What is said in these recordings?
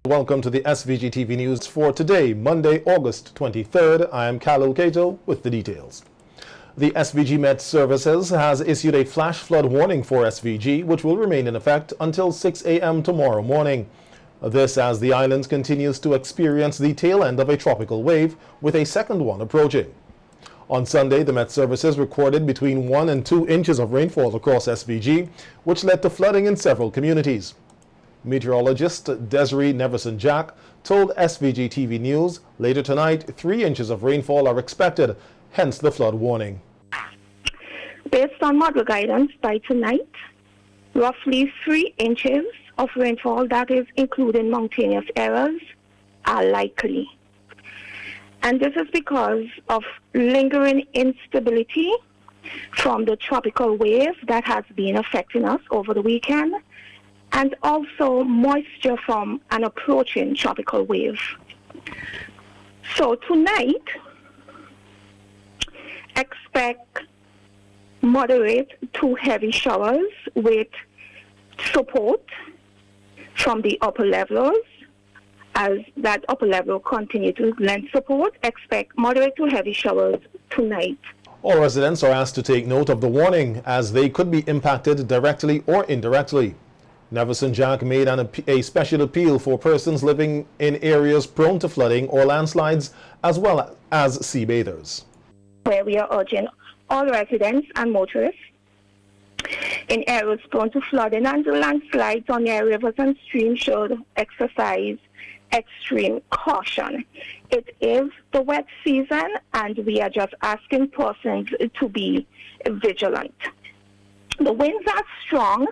Welcome to the SVG-TV news for today, Monday, August 23rd. I am Khalil Kato with the details. The SVG Met Services has issued a flash flood warning for SVG, which will remain in effect until 6 a.m. tomorrow morning. This as the island continues to experience the tail end of a tropical wave, with a second one approaching. On Sunday, the Met Services recorded between 1 and 2 inches of rainfall across SVG, which led to flooding in several communities. Meteorologist Desiree Neverson-Jack told SVG-TV News later tonight 3 inches of rainfall are expected, hence the flood warning. Based on model guidance, by tonight, roughly 3 inches of rainfall, that is including mountainous areas, are likely. And this is because of lingering instability from the tropical wave that has been affecting us over the weekend, and also moisture from an approaching tropical wave. So tonight, expect moderate to heavy showers with support from the upper levels. As that upper level continue to lend support, expect moderate to heavy showers tonight. All residents are asked to take note of the warning, as they could be impacted directly or indirectly. Neverson-Jack made a special appeal for persons living in areas prone to flooding or landslides, as well as sea bathers. Where we are urging all residents and motorists in areas prone to flooding and landslides on their rivers and streams should exercise extreme caution. It is the wet season, and we are just asking persons to be vigilant. The winds are strong,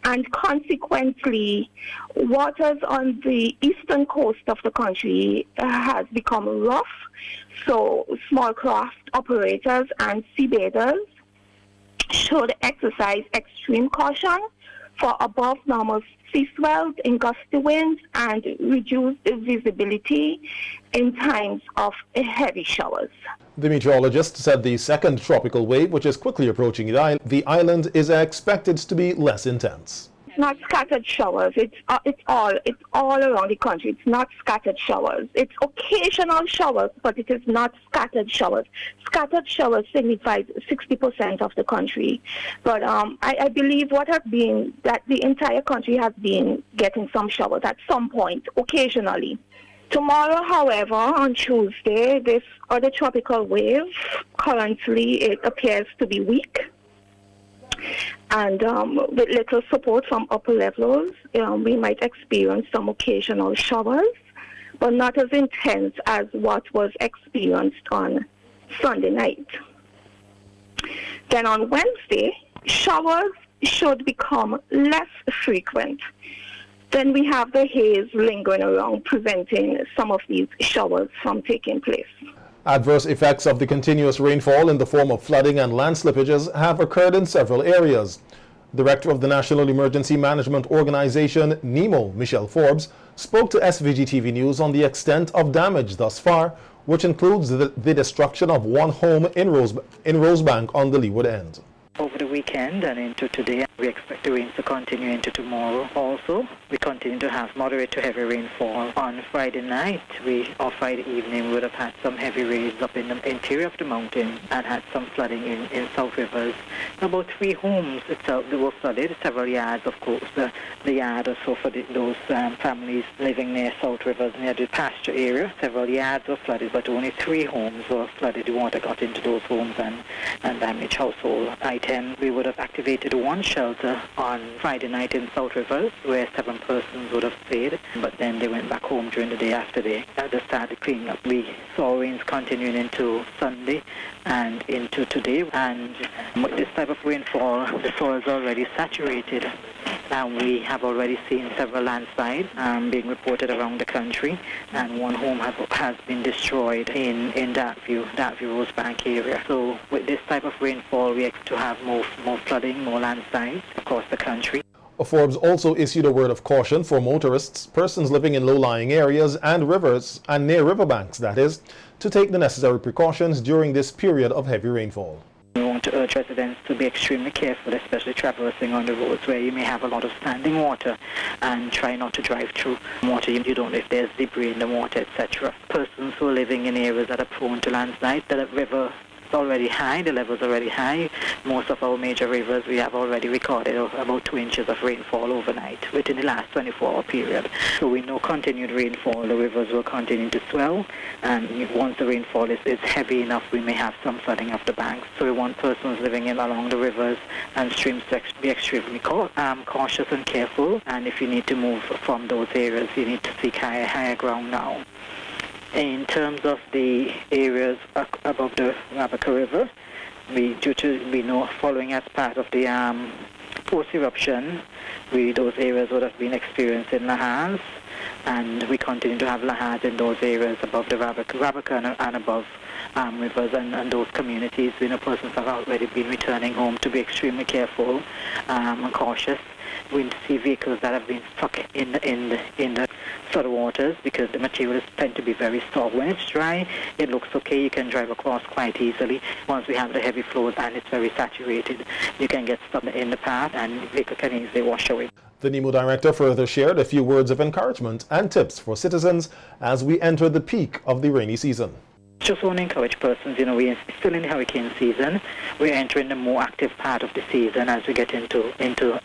and consequently, waters on the eastern coast of the country has become rough. So small craft operators and sea bathers should exercise extreme caution for above normal sea swells in gusty winds and reduced visibility in times of heavy showers. The meteorologist said the second tropical wave, which is quickly approaching the island, is expected to be less intense. It's not scattered showers. It's all around the country. It's not scattered showers. It's occasional showers, but it is not scattered showers. Scattered showers signifies 60% of the country. But I believe what has been that the entire country has been getting some showers at some point, occasionally. Tomorrow, however, on Tuesday, this other tropical wave, currently it appears to be weak. And with little support from upper levels, we might experience some occasional showers, but not as intense as what was experienced on Sunday night. Then on Wednesday, showers should become less frequent. Then we have the haze lingering around, preventing some of these showers from taking place. Adverse effects of the continuous rainfall in the form of flooding and land slippages have occurred in several areas. Director of the National Emergency Management Organization, NEMO, Michelle Forbes, spoke to SVG-TV News on the extent of damage thus far, which includes the destruction of one home in Rosebank on the leeward end. Over the weekend and into today, we expect the rains to continue into tomorrow. Also, we continue to have moderate to heavy rainfall. On Friday night, or Friday evening, we would have had some heavy rains up in the interior of the mountain and had some flooding in South Rivers. About 3 homes itself that were flooded, several yards, of course. The yard or so for those families living near South Rivers, near the pasture area. Several yards were flooded, but only 3 homes were flooded. The water got into those homes and damaged household items. We would have activated one shelter on Friday night in South Rivers, where 7 persons would have stayed, but then they went back home during the day after they started cleaning up. We saw rains continuing into Sunday and into today, and with this type of rainfall, the soil is already saturated. And we have already seen several landslides being reported around the country, and one home has been destroyed in Darkview Rosebank area. So with this type of rainfall, we expect to have more flooding, more landslides across the country. Forbes also issued a word of caution for motorists, persons living in low-lying areas and rivers, and near riverbanks, that is, to take the necessary precautions during this period of heavy rainfall. We want to urge encourage residents to be extremely careful, especially traversing on the roads where you may have a lot of standing water, and try not to drive through water. You don't know if there's debris in the water, etc. Persons who are living in areas that are prone to landslides, that the river is already high, the level's already high. Most of our major rivers, we have already recorded about 2 inches of rainfall overnight within the last 24-hour period. So we know continued rainfall, the rivers will continue to swell, and once the rainfall is heavy enough, we may have some flooding of the banks. So we want persons living along the rivers and streams to be extremely cautious and careful, and if you need to move from those areas, you need to seek higher ground now. In terms of the areas above the Rabaca River, we know following as part of the post-eruption, those areas would have been experiencing lahars, and we continue to have lahars in those areas above the Rabaca and above rivers and those communities. We know persons have already been returning home to be extremely careful and cautious. We see vehicles that have been stuck in the flood waters because the materials tend to be very soft. When it's dry, it looks okay. You can drive across quite easily. Once we have the heavy flows and it's very saturated, you can get stuck in the path and the vehicle can easily wash away. The NEMO director further shared a few words of encouragement and tips for citizens as we enter the peak of the rainy season. Just want to encourage persons, we're still in the hurricane season. We're entering the more active part of the season as we get into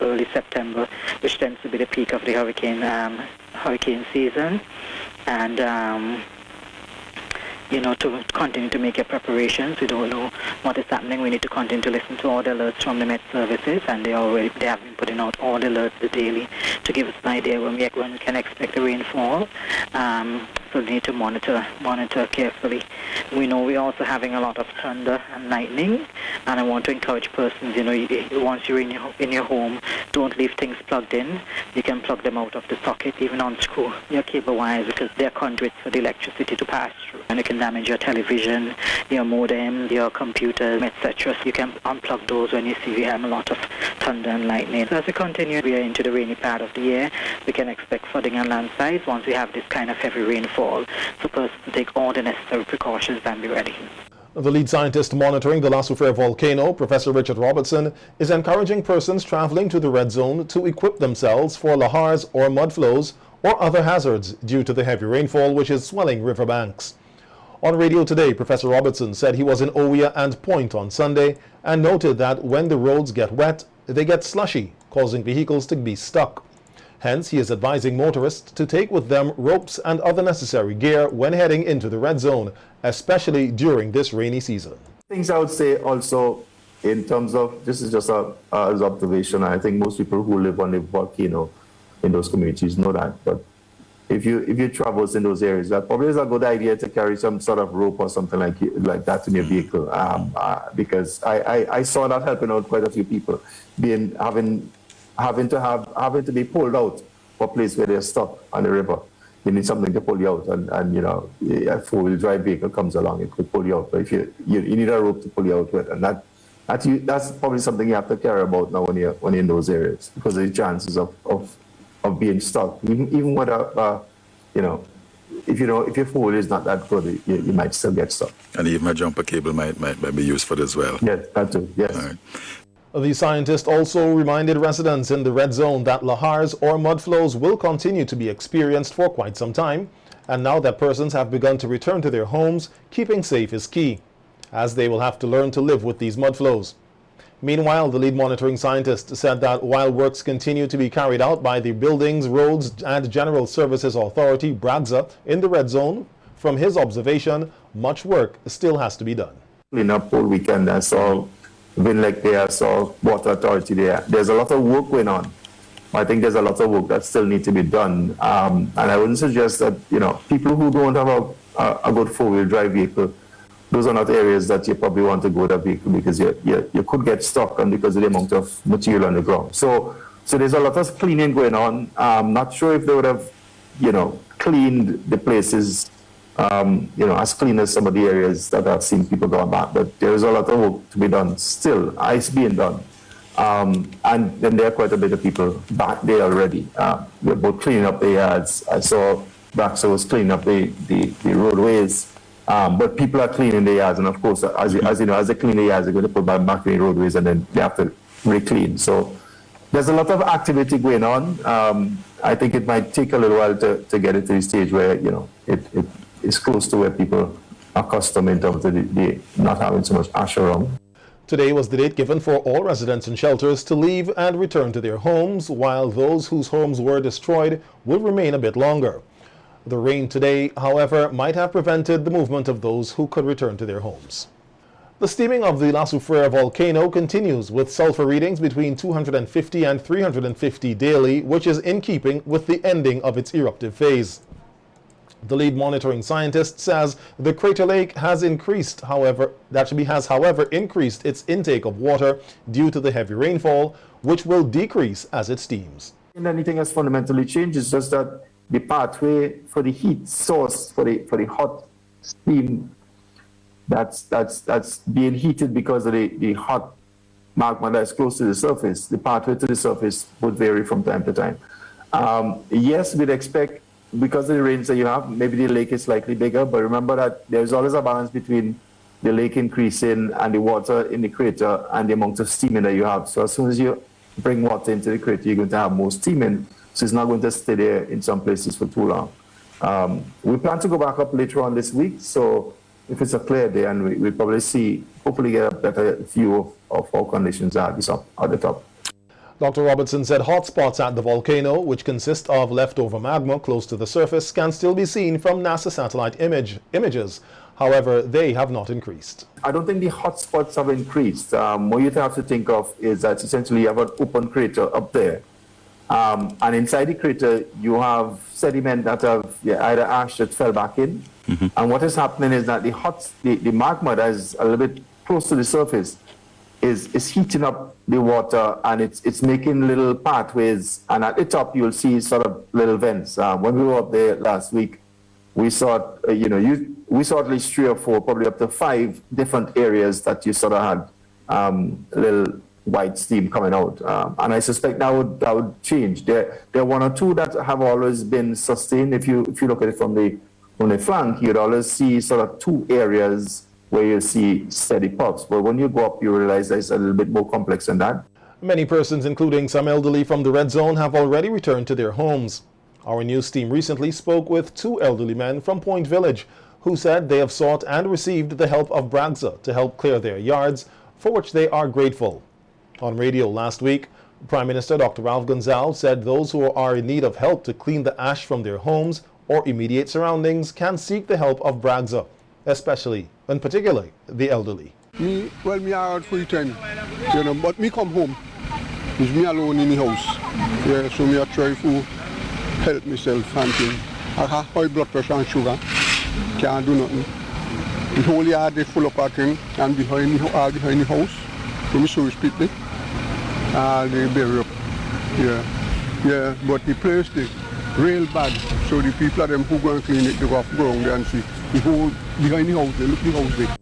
early September, which tends to be the peak of the hurricane season. And to continue to make your preparations. We don't know what is happening. We need to continue to listen to all the alerts from the Met Services, and they have been putting out all the alerts daily to give us an idea when we can expect the rainfall. So we need to monitor carefully. We know we're also having a lot of thunder and lightning, and I want to encourage persons, once you're in your home, don't leave things plugged in. You can plug them out of the socket, even unscrew your cable wires, because they're conduits for the electricity to pass through. And it can damage your television, your modem, your computers, etc. So you can unplug those when you see we have a lot of thunder and lightning. So as we continue, we are into the rainy part of the year. We can expect flooding and landslides once we have this kind of heavy rainfall. So persons take all the necessary precautions and be ready. The lead scientist monitoring the La Soufrière volcano, Professor Richard Robertson, is encouraging persons traveling to the red zone to equip themselves for lahars or mud flows or other hazards due to the heavy rainfall which is swelling riverbanks. On radio today, Professor Robertson said he was in Owia and Point on Sunday and noted that when the roads get wet, they get slushy, causing vehicles to be stuck. Hence, he is advising motorists to take with them ropes and other necessary gear when heading into the red zone, especially during this rainy season. Things I would say also in terms of, this is just an observation, I think most people who live on the volcano in those communities know that, but if you travel in those areas, that probably is a good idea to carry some sort of rope or something like that in your vehicle, because I saw that helping out quite a few people, having to be pulled out for a place where they're stuck on the river. You need something to pull you out, and a four-wheel drive vehicle comes along, it could pull you out. But if you need a rope to pull you out with, and that's probably something you have to care about now when you're in those areas, because of the chances of being stuck. Even with if your four-wheel is not that good, you might still get stuck. And even a jumper cable might be useful as well. Yes, that too. Yes. All right. The scientist also reminded residents in the red zone that lahars or mud flows will continue to be experienced for quite some time, and now that persons have begun to return to their homes, keeping safe is key, as they will have to learn to live with these mud flows. Meanwhile, the lead monitoring scientist said that while works continue to be carried out by the Buildings, Roads and General Services Authority, BRAGZA, in the red zone, from his observation, much work still has to be done. Clean up all weekend, I saw Vinlek there, I saw Water Authority there. There's a lot of work going on. I think there's a lot of work that still needs to be done. And I wouldn't suggest that, people who don't have a good four-wheel drive vehicle, those are not areas that you probably want to go with a vehicle, because you could get stuck and because of the amount of material on the ground. So there's a lot of cleaning going on. I'm not sure if they would have, cleaned the places, as clean as some of the areas that I've seen people going back. But there is a lot of work to be done still. Ice being done. And then there are quite a bit of people back there already. We're both cleaning up the yards. I saw Braxa was cleaning up the roadways. But people are cleaning their yards, and of course, as you know, as they clean their yards, they're going to put back in the roadways, and then they have to re-clean. So there's a lot of activity going on. I think it might take a little while to get it to the stage where, you know, it is close to where people are accustomed in terms of the not having so much ash around. Today was the date given for all residents in shelters to leave and return to their homes, while those whose homes were destroyed will remain a bit longer. The rain today, however, might have prevented the movement of those who could return to their homes. The steaming of the La Soufrière volcano continues, with sulfur readings between 250 and 350 daily, which is in keeping with the ending of its eruptive phase. The lead monitoring scientist says the crater lake has increased, however, increased its intake of water due to the heavy rainfall, which will decrease as it steams. And anything has fundamentally changed. It's just that the pathway for the heat source, for the hot steam that's being heated because of the hot magma that's close to the surface, the pathway to the surface would vary from time to time. Yes, we'd expect, because of the rains that you have, maybe the lake is slightly bigger, but remember that there's always a balance between the lake increasing and the water in the crater and the amount of steaming that you have. So as soon as you bring water into the crater, you're going to have more steaming, so it's not going to stay there in some places for too long. We plan to go back up later on this week, so if it's a clear day, and we'll probably hopefully get a better view of how conditions are at the top. Dr. Robertson said hotspots at the volcano, which consist of leftover magma close to the surface, can still be seen from NASA satellite images. However, they have not increased. I don't think the hotspots have increased. What you have to think of is that essentially you have an open crater up there. And inside the crater, you have sediment that have either ash that fell back in. Mm-hmm. And what is happening is that the magma that is a little bit close to the surface is heating up the water, and it's making little pathways. And at the top, you'll see sort of little vents. When we were up there last week, we saw, we saw at least 3 or 4, probably up to 5 different areas that you sort of had little white steam coming out, and I suspect that would change. There are 1 or 2 that have always been sustained. If you look at it from the flank, you'd always see sort of 2 areas where you see steady puffs. But when you go up, you realize that it's a little bit more complex than that. Many persons, including some elderly from the red zone, have already returned to their homes. Our news team recently spoke with 2 elderly men from Point Village who said they have sought and received the help of Bragza to help clear their yards, for which they are grateful. On radio last week, Prime Minister Dr. Ralph Gonsalves said those who are in need of help to clean the ash from their homes or immediate surroundings can seek the help of Bragza, especially and particularly the elderly. Me are out for the time, but me come home. It's me alone in the house. Yeah, so me I try to help myself and things. I have high blood pressure and sugar. Can't do nothing. The whole yard is full of parking, and behind the house, so me so split it. They bury up. Yeah, but the place is real bad. So the people of them who go and clean it, they go off ground there and see. The whole behind the house, they look the house there.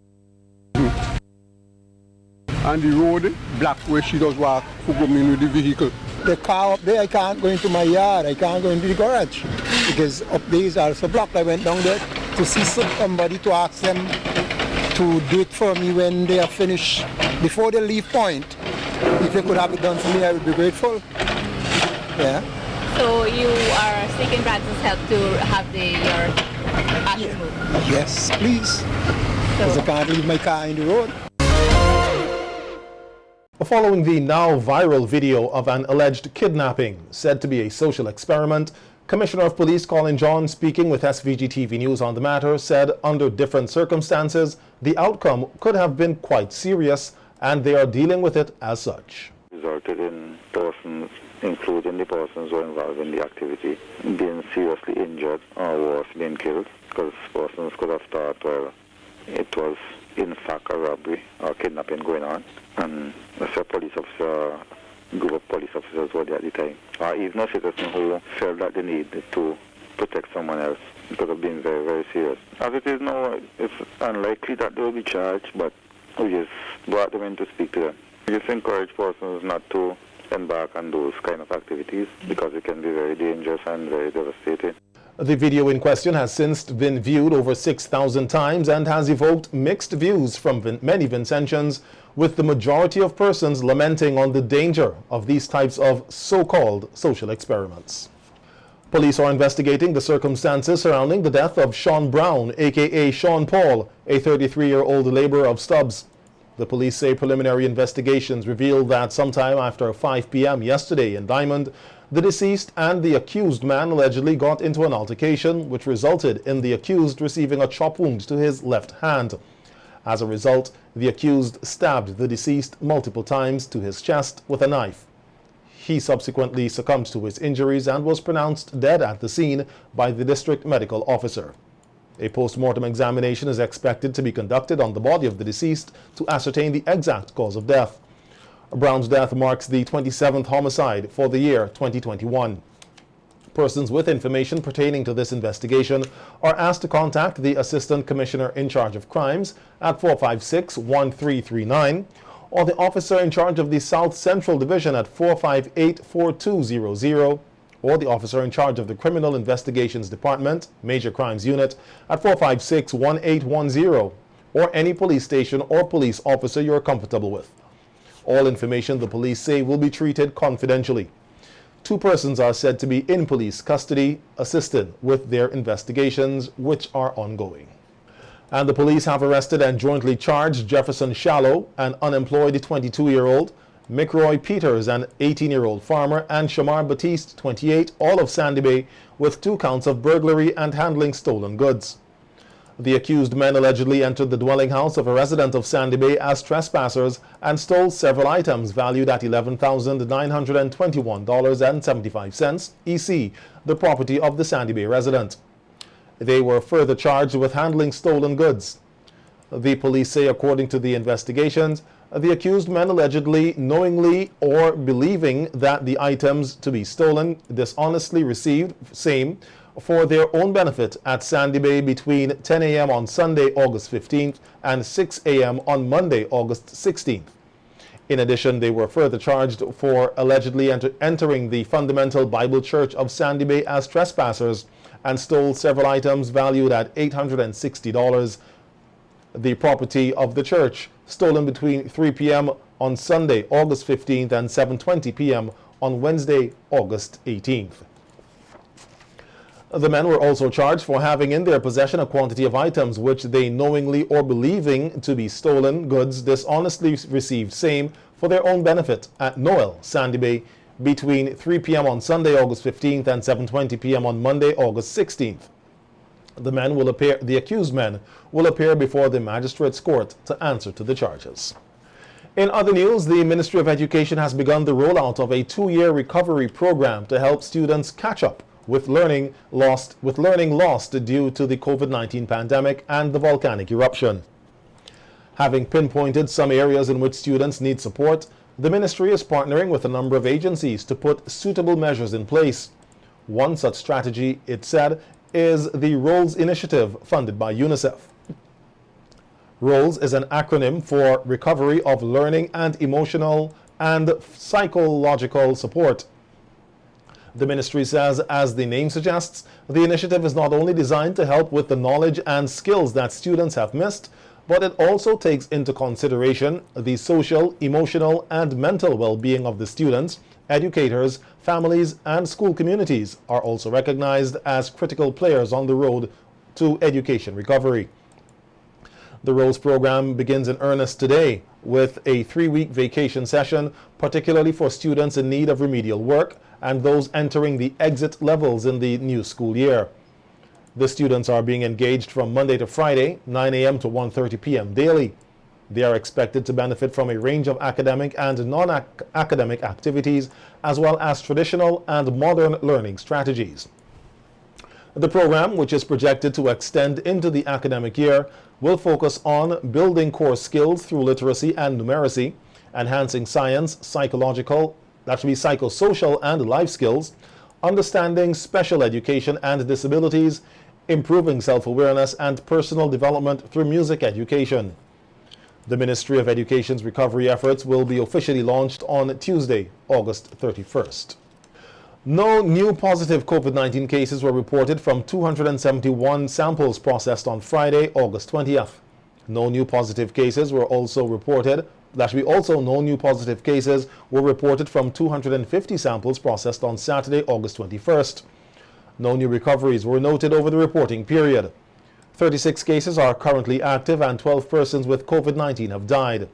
And the road, black where she does walk, who go in with the vehicle. The car up there, I can't go into my yard, I can't go into the garage. Because up there is also blocked. I went down there to see somebody to ask them to do it for me when they are finished, before they leave point. If they could have it done for me, I would be grateful. Yeah. So you are seeking Bragza's help to have your ashes moved? Yes, please. Because I can't leave my car in the road. Following the now viral video of an alleged kidnapping said to be a social experiment, Commissioner of Police Colin John, speaking with SVG-TV News on the matter, said under different circumstances, the outcome could have been quite serious, and they are dealing with it as such. Resulted in persons, including the persons who are involved in the activity, being seriously injured or worse, being killed, because persons could have thought, well, it was in fact a robbery or kidnapping going on, and a police officer, group of police officers were there at the time, or even a citizen who felt that they needed to protect someone else because of being very, very serious. As it is now, it's unlikely that they will be charged, but we just brought them in to speak to them. We just encourage persons not to embark on those kind of activities because it can be very dangerous and very devastating. The video in question has since been viewed over 6,000 times and has evoked mixed views from many Vincentians, with the majority of persons lamenting on the danger of these types of so-called social experiments. Police are investigating the circumstances surrounding the death of Sean Brown, aka Sean Paul, a 33-year-old laborer of Stubbs. The police say preliminary investigations revealed that sometime after 5 p.m. yesterday in Diamond, the deceased and the accused man allegedly got into an altercation which resulted in the accused receiving a chop wound to his left hand. As a result, the accused stabbed the deceased multiple times to his chest with a knife. He subsequently succumbed to his injuries and was pronounced dead at the scene by the district medical officer. A post-mortem examination is expected to be conducted on the body of the deceased to ascertain the exact cause of death. Brown's death marks the 27th homicide for the year 2021. Persons with information pertaining to this investigation are asked to contact the Assistant Commissioner in charge of crimes at 456-1339 or the officer in charge of the South Central Division at 458-4200 or the officer in charge of the Criminal Investigations Department, Major Crimes Unit at 456-1810 or any police station or police officer you are comfortable with. All information, the police say, will be treated confidentially. 2 persons are said to be in police custody, assisted with their investigations, which are ongoing. And the police have arrested and jointly charged Jefferson Shallow, an unemployed 22-year-old, McRoy Peters, an 18-year-old farmer, and Shamar Batiste, 28, all of Sandy Bay, with 2 counts of burglary and handling stolen goods. The accused men allegedly entered the dwelling house of a resident of Sandy Bay as trespassers and stole several items valued at $11,921.75 EC, the property of the Sandy Bay resident. They were further charged with handling stolen goods. The police say, according to the investigations, the accused men allegedly, knowingly or believing that the items to be stolen dishonestly received same for their own benefit at Sandy Bay between 10 a.m. on Sunday, August 15th and 6 a.m. on Monday, August 16th. In addition, they were further charged for allegedly entering the Fundamental Bible Church of Sandy Bay as trespassers and stole several items valued at $860. The property of the church, stolen between 3 p.m. on Sunday, August 15th and 7:20 p.m. on Wednesday, August 18th. The men were also charged for having in their possession a quantity of items which they knowingly or believing to be stolen goods dishonestly received same for their own benefit at Noel, Sandy Bay, between 3 p.m. on Sunday, August 15th and 7:20 p.m. on Monday, August 16th. The accused men will appear before the magistrate's court to answer to the charges. In other news, the Ministry of Education has begun the rollout of a 2-year recovery program to help students catch up with learning lost due to the COVID-19 pandemic and the volcanic eruption. Having pinpointed some areas in which students need support, the ministry is partnering with a number of agencies to put suitable measures in place. One such strategy, it said, is the ROLES initiative funded by UNICEF. ROLES is an acronym for Recovery of Learning and Emotional and Psychological Support. The ministry says, as the name suggests, the initiative is not only designed to help with the knowledge and skills that students have missed, but it also takes into consideration the social, emotional, and mental well-being of the students. Educators, families, and school communities are also recognized as critical players on the road to education recovery. The ROLES program begins in earnest today with a 3-week vacation session, particularly for students in need of remedial work and those entering the exit levels in the new school year. The students are being engaged from Monday to Friday, 9 a.m. to 1:30 p.m. daily. They are expected to benefit from a range of academic and non-academic activities, as well as traditional and modern learning strategies. The program, which is projected to extend into the academic year, will focus on building core skills through literacy and numeracy, enhancing science, psychosocial and life skills, understanding special education and disabilities, improving self-awareness and personal development through music education. The Ministry of Education's recovery efforts will be officially launched on Tuesday, August 31st. No new positive COVID-19 cases were reported from 271 samples processed on Friday, August 20th. No new positive cases were also reported. No new positive cases were reported from 250 samples processed on Saturday, August 21st. No new recoveries were noted over the reporting period. 36 cases are currently active and 12 persons with COVID-19 have died.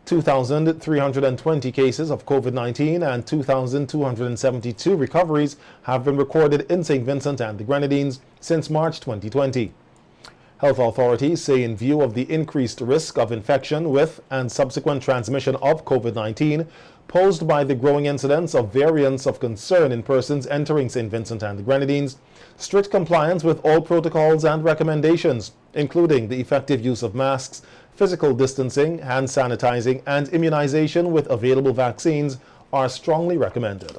2,320 cases of COVID-19 and 2,272 recoveries have been recorded in St. Vincent and the Grenadines since March 2020. Health authorities say in view of the increased risk of infection with and subsequent transmission of COVID-19 posed by the growing incidence of variants of concern in persons entering St. Vincent and the Grenadines, strict compliance with all protocols and recommendations, including the effective use of masks, physical distancing, hand sanitizing, and immunization with available vaccines, are strongly recommended.